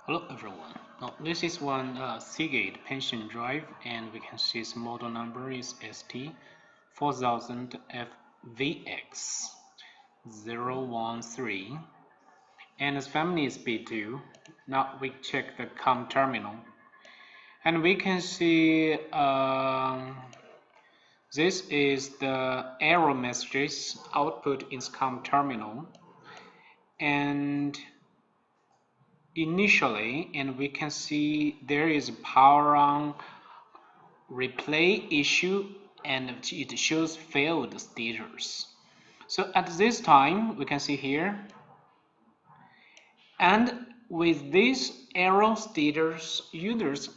Hello everyone. Now this is one Seagate pension drive, and we can see its model number is ST4000VX013, and its family is B2. Now we check the COM terminal, and we can see this is the error messages output in COM terminal, and initially, and we can see there is power on replay issue, and it shows failed status. So at this time we can see here, and with this error status, users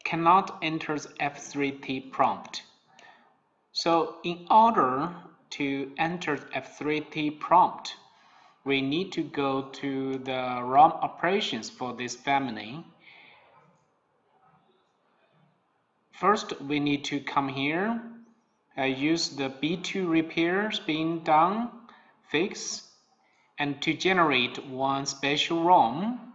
cannot enter the F3T prompt. So in order to enter the F3T prompt, we need to go to the ROM operations for this family. First, we need to come here, use the B2 repair spin down fix, and to generate one special ROM,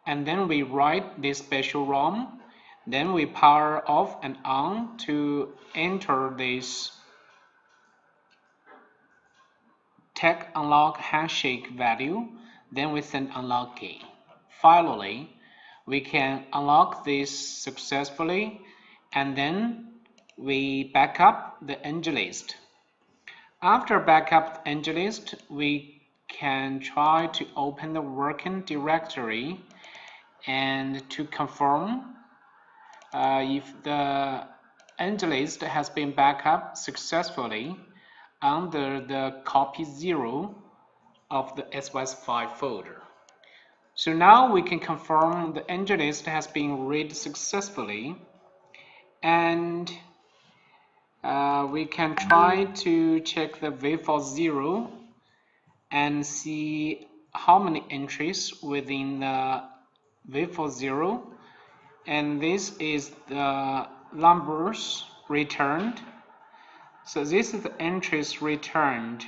and then we write this special ROM, then we power off and on to enter this tag unlock handshake value, then we send unlock key. Finally, we can unlock this successfully, and then we back up the engine list. After backup engine list, we can try to open the working directory and to confirm if the engine list has been backed up successfully under the copy 0 of the SYS5 folder. So now we can confirm the engine list has been read successfully, and we can try to check the V40 and see how many entries within the V40, and this is the numbers returned. So this is the entries returned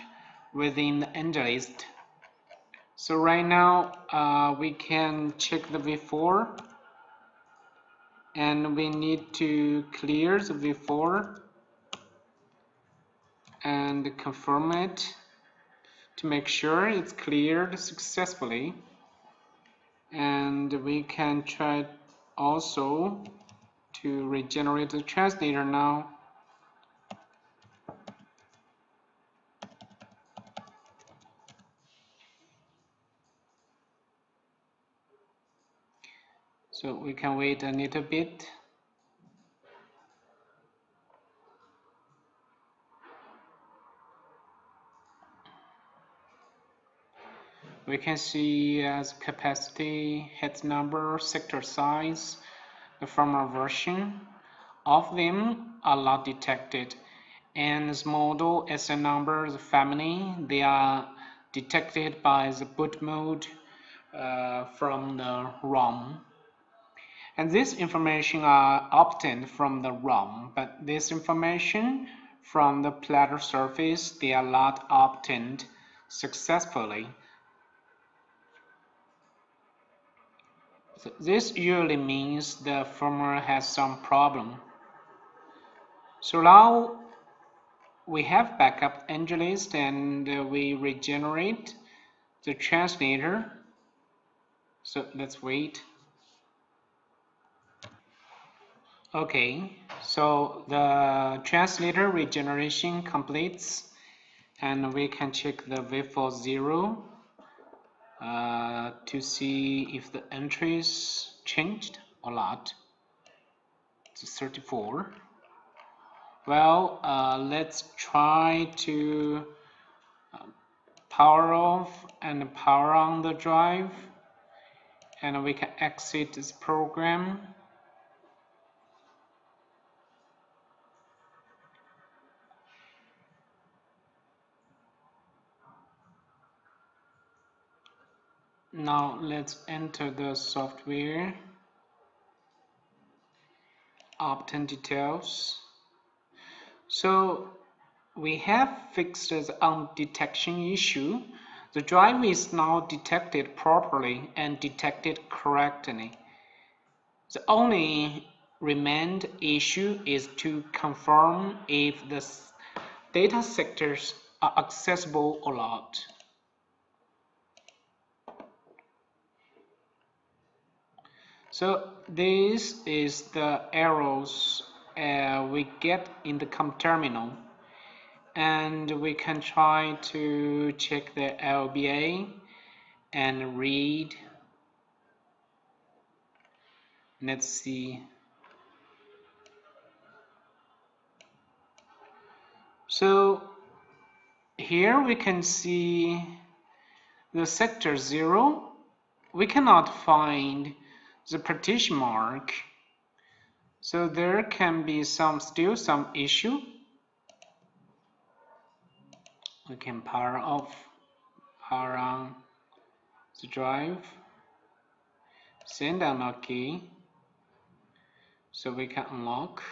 within the engine list. So right now we can check the V4, and we need to clear the V4 and confirm it to make sure it's cleared successfully. And we can try also to regenerate the translator now. So we can wait a little bit. We can see as capacity, head number, sector size, the firmware version. Of them are not detected, and this model, SN number, the family, they are detected by the boot mode from the ROM. And this information are obtained from the ROM, but this information from the platter surface, they are not obtained successfully. So this usually means the firmware has some problem. So now we have backup engine list, and we regenerate the translator. So let's wait. Okay, so the translator regeneration completes, and we can check the V40 to see if the entries changed or not. It's 34. Well, let's try to power off and power on the drive, and we can exit this program. Now let's enter the software, obtain details. So we have fixed the undetection issue. The drive is now detected properly and detected correctly. The only remained issue is to confirm if the data sectors are accessible or not. So this is the errors we get in the COM terminal, and we can try to check the LBA and read. Let's see. So here we can see the sector 0. We cannot find the partition mark, so there can be still some issue. We can power off, power on the drive, send unlock key, so we can unlock,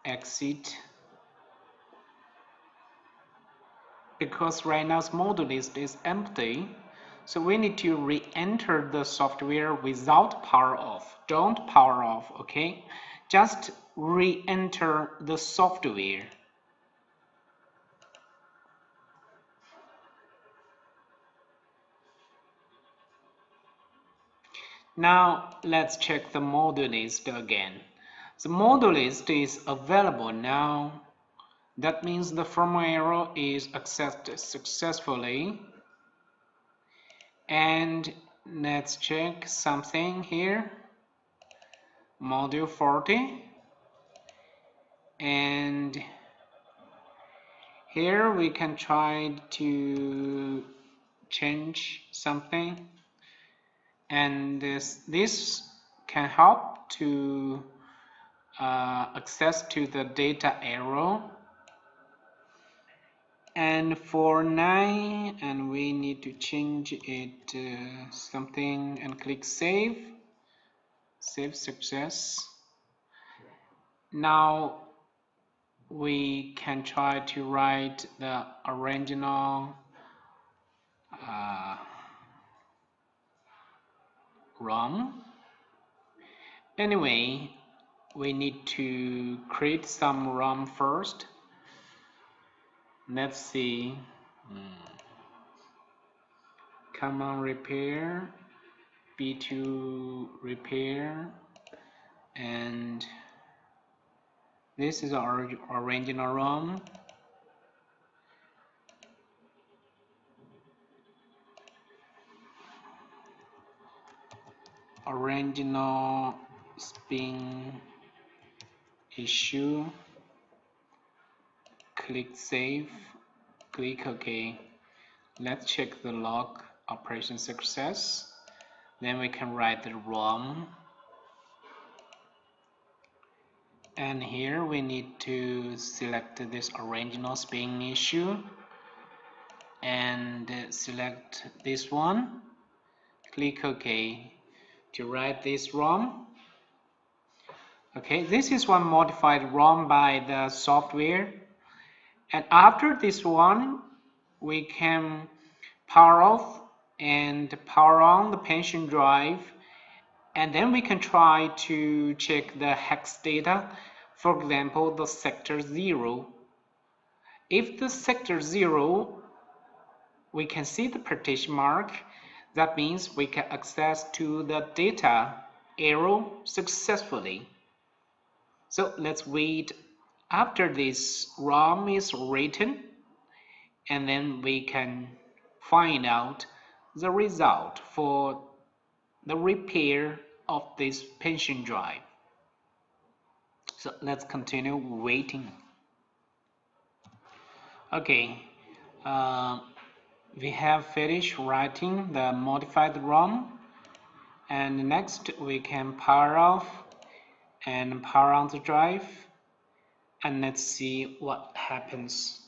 exit. Because right now the module list is empty, so we need to re-enter the software without power off. Don't power off, okay? Just re-enter the software. Now let's check the module list again. The module list is available now. That means the firmware is accessed successfully. And let's check something here. Module 40. And here we can try to change something. And this can help to access to the data arrow. And for 9, and we need to change it something and click save. Save success. Now we can try to write the original ROM. Anyway, we need to create some ROM first. Let's see. Command repair, B2 repair, and this is our original ROM. Original spin issue. Click save. Click OK. Let's check the log operation success. Then we can write the ROM. And here we need to select this original spin issue and select this one. Click OK to write this ROM. Okay, this is one modified ROM by the software. And after this one, we can power off and power on the pension drive, and then we can try to check the hex data. For example, the sector 0. If the sector 0, we can see the partition mark, that means we can access to the data arrow successfully. So let's wait after this ROM is written, and then we can find out the result for the repair of this pension drive. So let's continue waiting. Okay, we have finished writing the modified ROM, and next we can power off and power on the drive, and let's see what happens.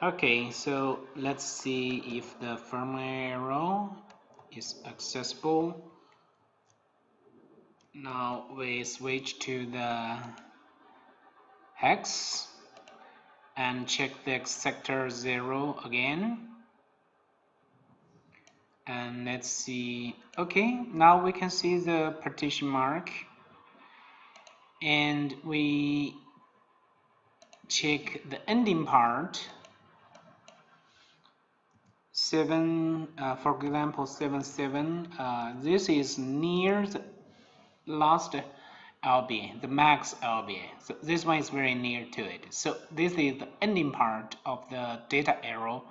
Okay, so let's see if the firmware is accessible. Now we switch to the hex and check the sector 0 again. And let's see. Okay, now we can see the partition mark, and we check the ending part 7, for example 7 this is near the last LBA, the max LBA, so this one is very near to it. So this is the ending part of the data arrow.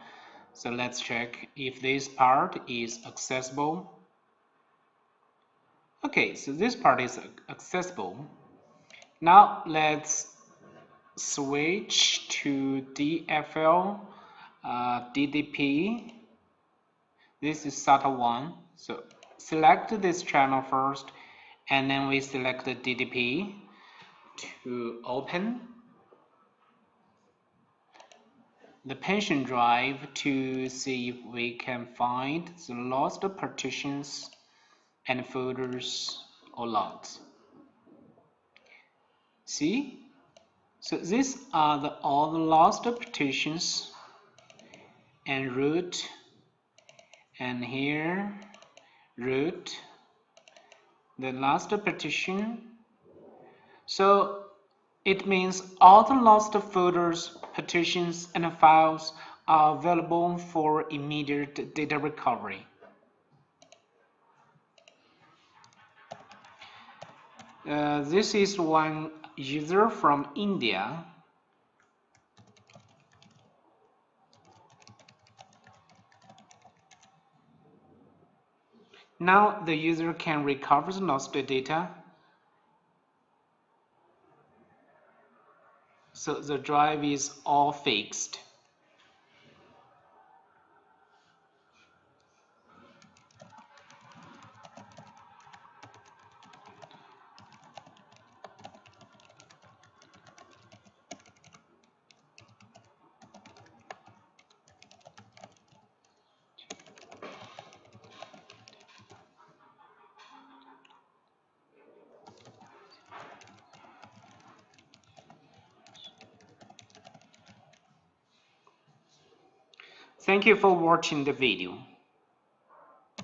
So let's check if this part is accessible. Okay, so this part is accessible. Now let's switch to DFL DDP. This is SATA 1. So select this channel first, and then we select the DDP to open the pension drive to see if we can find the lost partitions and folders or logs. See? So these are all the lost partitions and root, and here root, the last partition. So it means all the lost folders, partitions, and files are available for immediate data recovery. This is one user from India. Now the user can recover the lost data. So the drive is all fixed. Thank you for watching the video.